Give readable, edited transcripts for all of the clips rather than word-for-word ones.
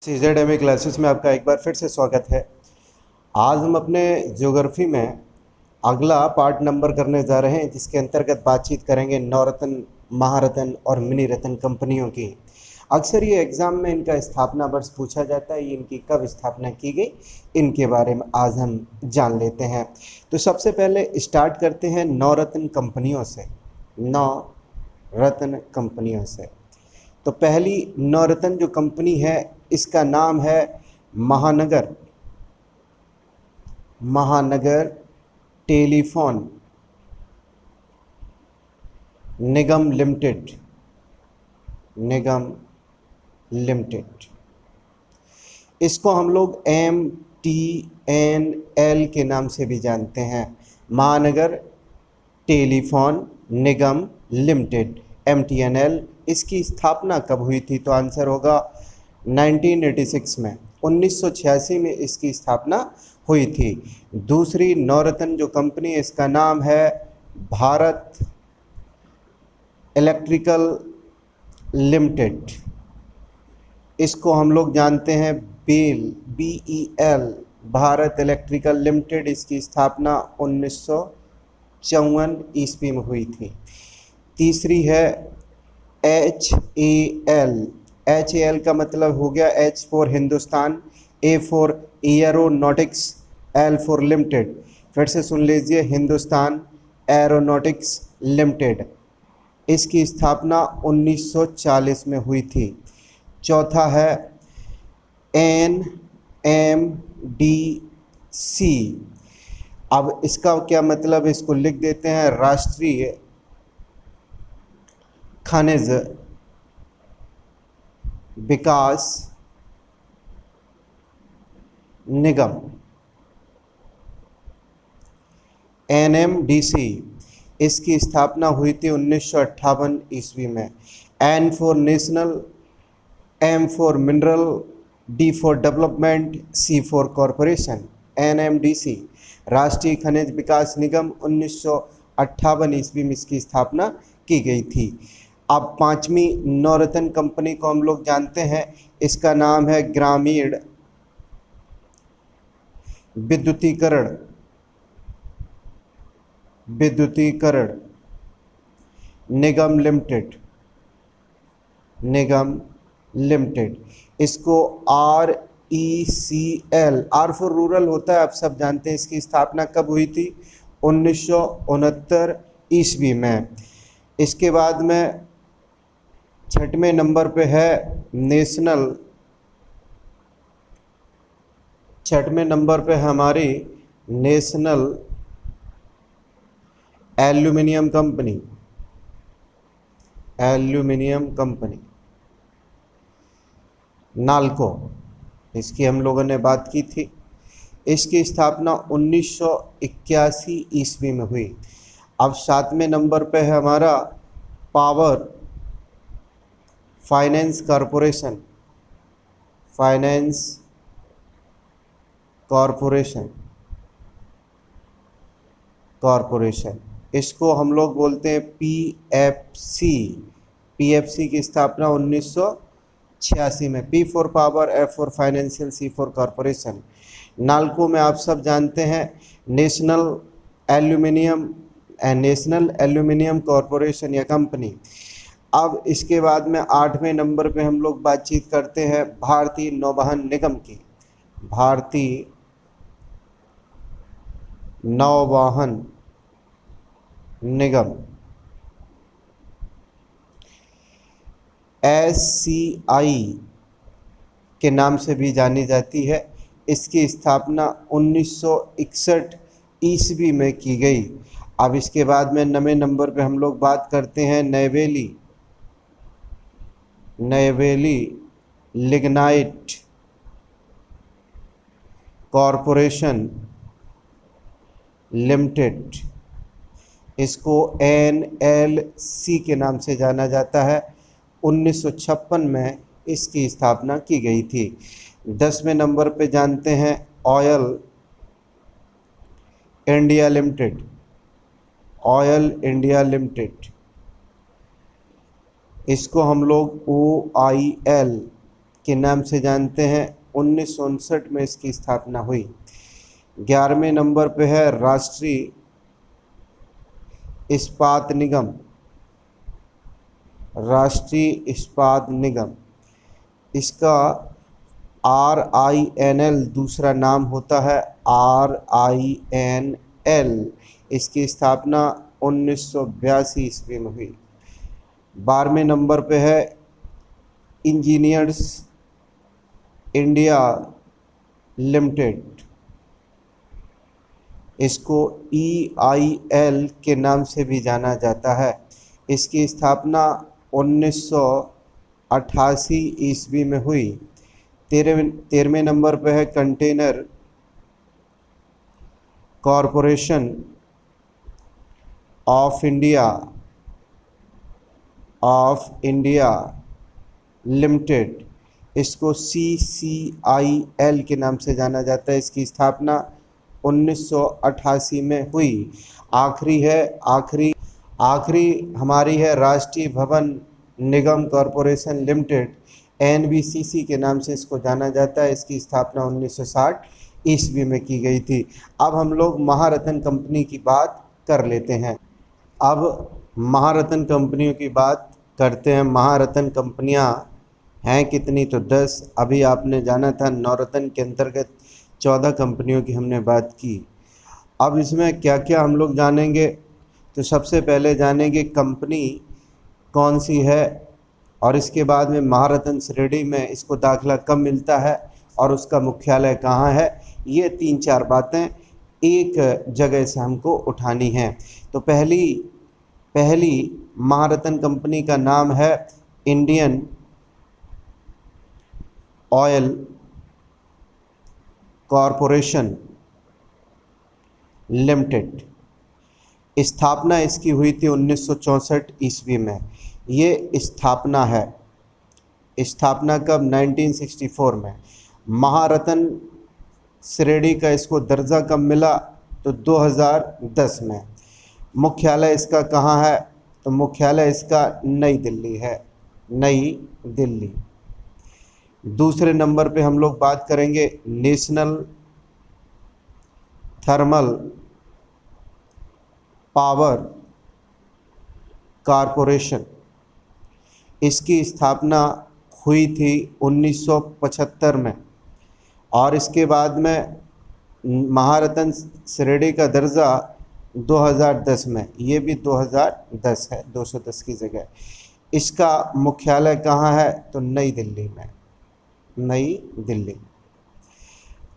CZMA classes में आपका एक बार फिर से स्वागत है। आज हम अपने ज्योग्राफी में अगला पार्ट नंबर करने जा रहे हैं, जिसके अंतर्गत बातचीत करेंगे नवरत्न, महारत्न और मिनी रत्न कंपनियों की। अक्सर ये एग्ज़ाम में इनका स्थापना वर्ष पूछा जाता है, ये इनकी कब स्थापना की गई, इनके बारे में आज हम जान लेते हैं। तो सबसे पहले स्टार्ट करते हैं नवरत्न कंपनियों से। नवरत्न कंपनियों से तो पहली नवरत्न जो कंपनी है, इसका नाम है महानगर टेलीफोन निगम लिमिटेड। इसको हम लोग MTNL के नाम से भी जानते हैं, महानगर टेलीफोन निगम लिमिटेड, MTNL। इसकी स्थापना कब हुई थी? तो आंसर होगा 1986 में, 1986 में इसकी स्थापना हुई थी। दूसरी नवरत्न जो कंपनी है, इसका नाम है भारत इलेक्ट्रिकल लिमिटेड। इसको हम लोग जानते हैं BEL, भारत इलेक्ट्रिकल लिमिटेड। इसकी स्थापना 1954 ईस्वी में हुई थी। तीसरी है HAL का मतलब हो गया H for Hindustan, A for aeronautics, L for limited. फिर से सुन लीजिए, हिंदुस्तान एरोनॉटिक्स लिमिटेड। इसकी स्थापना 1940 में हुई थी। चौथा है NMDC। अब इसका क्या मतलब, इसको लिख देते हैं राष्ट्रीय खनिज विकास निगम, NMDC। इसकी स्थापना हुई थी 1958 ईस्वी में। N for national, M for mineral, D for development, C for corporation. NMDC राष्ट्रीय खनिज विकास निगम 1958 ईस्वी में इसकी स्थापना की गई थी। अब पांचवी नवरत्न कंपनी को हम लोग जानते हैं, इसका नाम है ग्रामीण विद्युतीकरण निगम लिमिटेड। इसको RECL, R फॉर रूरल होता है, आप सब जानते हैं। इसकी स्थापना कब हुई थी? 1969 ईस्वी में। इसके बाद में छठवें नंबर पे है छठवें नंबर पे हमारी नेशनल एल्यूमिनियम कंपनी नालको। इसकी हम लोगों ने बात की थी। इसकी स्थापना 1981 ईस्वी में हुई। अब सातवें नंबर पे है हमारा पावर फाइनेंस कॉरपोरेशन। इसको हम लोग बोलते हैं PFC की स्थापना 1986 में। P for power, F for financial, C for corporation. NALCO में आप सब जानते हैं नेशनल एल्यूमिनियम कॉरपोरेशन या कंपनी। अब इसके बाद में आठवें नंबर पे हम लोग बातचीत करते हैं भारतीय नौवहन निगम की। भारतीय नौवहन निगम SCI के नाम से भी जानी जाती है। इसकी स्थापना 1961 ईस्वी में की गई। अब इसके बाद में 9वें नंबर पे हम लोग बात करते हैं नैवेली लिग्नाइट कॉरपोरेशन लिमिटेड। इसको NLC के नाम से जाना जाता है। 1956 में इसकी स्थापना की गई थी। 10वें नंबर पे जानते हैं ऑयल इंडिया लिमिटेड। इसको हम लोग OIL के नाम से जानते हैं। 1959 में इसकी स्थापना हुई। 11वें नंबर पे है राष्ट्रीय इस्पात निगम। राष्ट्रीय इस्पात निगम, इसका RINL दूसरा नाम होता है, RINL। इसकी स्थापना 1982 ईस्वी में हुई। 12वें नंबर पे है इंजीनियर्स इंडिया लिमिटेड। इसको EIL के नाम से भी जाना जाता है। इसकी स्थापना 1988 ईस्वी में हुई। 13वें नंबर पर है container corporation of India limited. इसको CCIL के नाम से जाना जाता है। इसकी स्थापना 1988 में हुई। आखिरी हमारी है राष्ट्रीय भवन निगम कॉरपोरेशन लिमिटेड, NBCC के नाम से इसको जाना जाता है। इसकी स्थापना 1960 ईस्वी में की गई थी। अब हम लोग महारत्न कंपनी की बात कर लेते हैं। अब महारत्न कंपनियों की बात करते हैं। महारत्न कंपनियां हैं कितनी, तो 10। अभी आपने जाना था नवरत्न के अंतर्गत 14 कंपनियों की हमने बात की। अब इसमें क्या क्या हम लोग जानेंगे, तो सबसे पहले जानेंगे कंपनी कौन सी है, और इसके बाद में महारत्न श्रेणी में इसको दाखिला कब मिलता है और उसका मुख्यालय कहाँ है। ये 3-4 बातें एक जगह से हमको उठानी हैं। तो पहली महारत्न कंपनी का नाम है इंडियन ऑयल कॉरपोरेशन लिमिटेड। स्थापना इसकी हुई थी 1964 ईस्वी में। ये स्थापना है, स्थापना कब, 1964 में। महारत्न श्रेणी का इसको दर्जा कब मिला, तो 2010 में। मुख्यालय इसका कहाँ है, तो मुख्यालय इसका नई दिल्ली है, नई दिल्ली। दूसरे नंबर पे हम लोग बात करेंगे नेशनल थर्मल पावर कॉरपोरेशन। इसकी स्थापना हुई थी 1975 में, और इसके बाद में महारत्न श्रेणी का दर्जा 2010 में। ये भी 2010 है, 210 की जगह। इसका मुख्यालय कहाँ है, तो नई दिल्ली में, नई दिल्ली।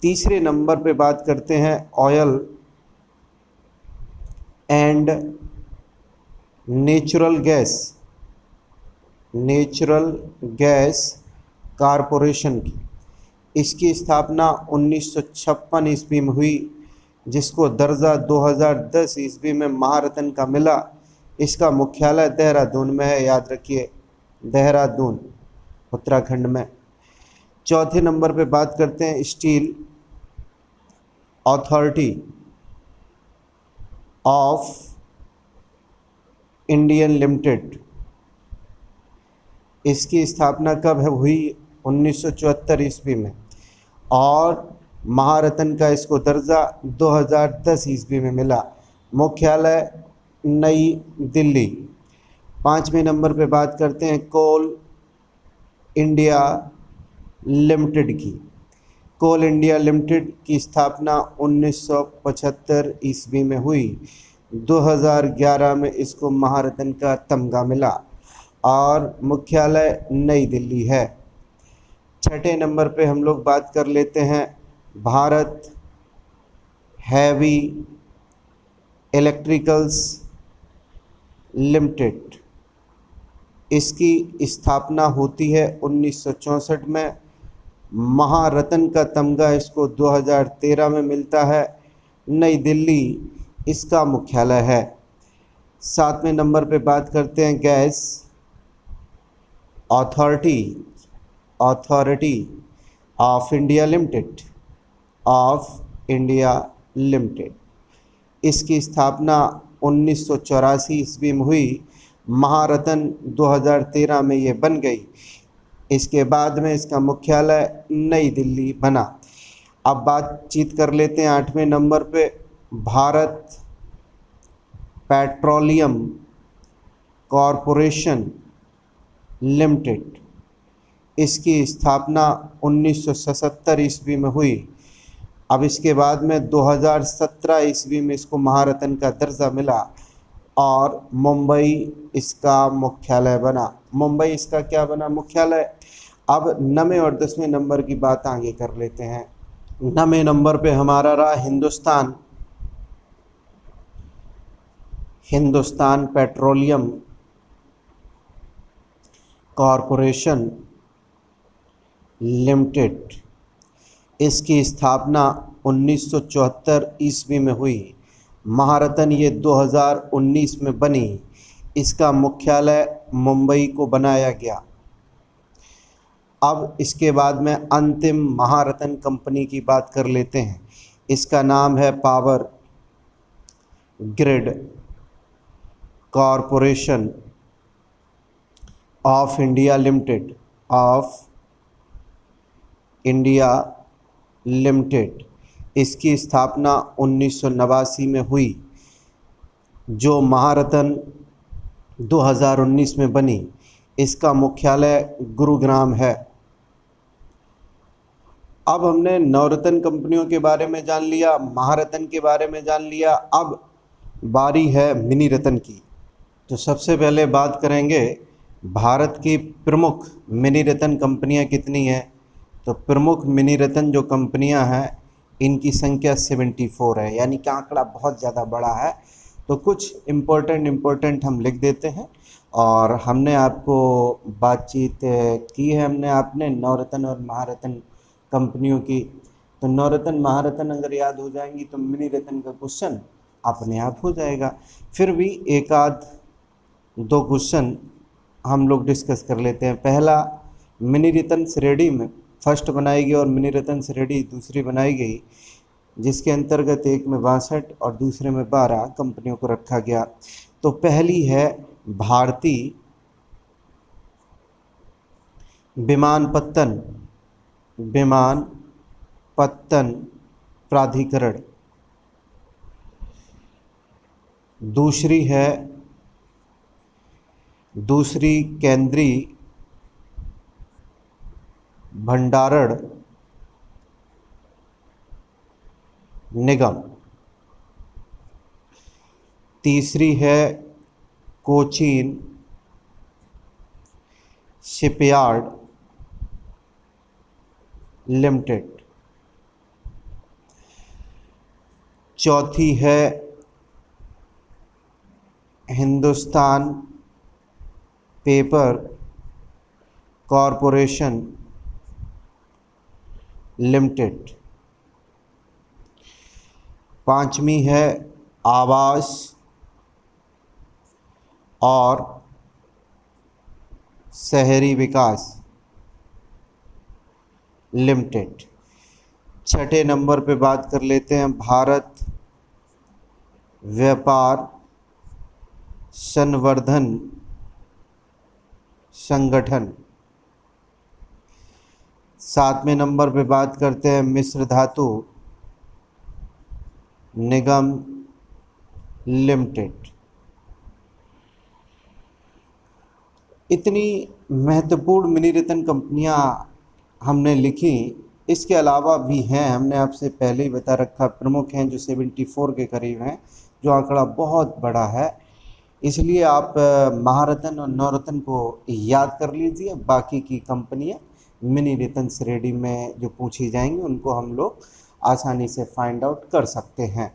तीसरे नंबर पे बात करते हैं oil and natural gas corporation की। इसकी स्थापना 1956 ईस्वी में हुई, जिसको दर्जा 2010 ईस्वी में महारत्न का मिला। इसका मुख्यालय देहरादून में है, याद रखिए, देहरादून, उत्तराखंड में। चौथे नंबर पे बात करते हैं steel authority of Indian limited. इसकी स्थापना कब है हुई, 1974 ईस्वी में, और महारत्न का इसको दर्जा 2010 ईस्वी में मिला। मुख्यालय नई दिल्ली। पाँचवें नंबर पे बात करते हैं कोल इंडिया लिमिटेड की। कोल इंडिया लिमिटेड की स्थापना 1975 ईस्वी में हुई। 2011 में इसको महारत्न का तमगा मिला, और मुख्यालय नई दिल्ली है। छठे नंबर पे हम लोग बात कर लेते हैं भारत हैवी इलेक्ट्रिकल्स लिमिटेड। इसकी स्थापना होती है 1964 में। महारत्न का तमगा इसको 2013 में मिलता है। नई दिल्ली इसका मुख्यालय है। सातवें नंबर पे बात करते हैं gas authority of India limited. इसकी स्थापना 1984 ईस्वी में हुई। महारत्न 2013 में ये बन गई। इसके बाद में इसका मुख्यालय नई दिल्ली बना। अब बातचीत कर लेते हैं 8वें नंबर पे भारत पेट्रोलियम कॉरपोरेशन लिमिटेड। इसकी स्थापना 1977 ईस्वी में हुई। अब इसके बाद में 2017 ईस्वी में इसको महारत्न का दर्जा मिला और मुंबई इसका मुख्यालय बना। मुंबई इसका क्या बना? मुख्यालय। अब 9वें और 10वें नंबर की बात आगे कर लेते हैं। 9वें नंबर पे हमारा रहा हिंदुस्तान पेट्रोलियम कॉरपोरेशन लिमिटेड। इसकी स्थापना 1974 ईस्वी में हुई। महारत्न ये 2019 में बनी। इसका मुख्यालय मुंबई को बनाया गया। अब इसके बाद में अंतिम महारत्न कंपनी की बात कर लेते हैं। इसका नाम है power grid corporation of India limited. इसकी स्थापना 1989 में हुई, जो महारत्न 2019 में बनी। इसका मुख्यालय गुरुग्राम है। अब हमने नवरत्न कंपनियों के बारे में जान लिया, महारत्न के बारे में जान लिया। अब बारी है मिनी रत्न की। तो सबसे पहले बात करेंगे भारत की प्रमुख मिनी रत्न कंपनियां कितनी हैं। तो प्रमुख मिनी रत्न जो कंपनियां हैं इनकी संख्या 74 है, यानी कि आंकड़ा बहुत ज़्यादा बड़ा है। तो कुछ इम्पोर्टेंट हम लिख देते हैं। और हमने आपको बातचीत की है आपने नवरत्न और महारत्न कंपनियों की। तो नवरत्न महारत्न अगर याद हो जाएंगी तो मिनी रत्न का क्वेश्चन अपने आप हो जाएगा। फिर भी एक आध दो क्वेश्चन हम लोग डिस्कस कर लेते हैं। पहला, मिनी रत्न श्रेणी में फर्स्ट बनाई गई और मिनी रत्न श्रेणी दूसरी बनाई गई, जिसके अंतर्गत एक में 62 और दूसरे में 12 कंपनियों को रखा गया। तो पहली है भारतीय विमानपत्तन प्राधिकरण। दूसरी केंद्रीय भंडारण निगम। तीसरी है कोचीन शिपयार्ड लिमिटेड। चौथी है हिंदुस्तान पेपर कॉरपोरेशन लिमिटेड। पांचवी है आवास और शहरी विकास लिमिटेड। छठे नंबर पे बात कर लेते हैं भारत व्यापार संवर्धन संगठन। सातवें नंबर पे बात करते हैं मिश्र धातु निगम लिमिटेड। इतनी महत्वपूर्ण मिनी रत्न कंपनियां हमने लिखी। इसके अलावा भी हैं, हमने आपसे पहले ही बता रखा, प्रमुख हैं जो 74 के करीब हैं, जो आंकड़ा बहुत बड़ा है। इसलिए आप महारत्न और नवरत्न को याद कर लीजिए। बाकी की कंपनियां मिनी रत्न श्रेणी में जो पूछी जाएंगी उनको हम लोग आसानी से फाइंड आउट कर सकते हैं।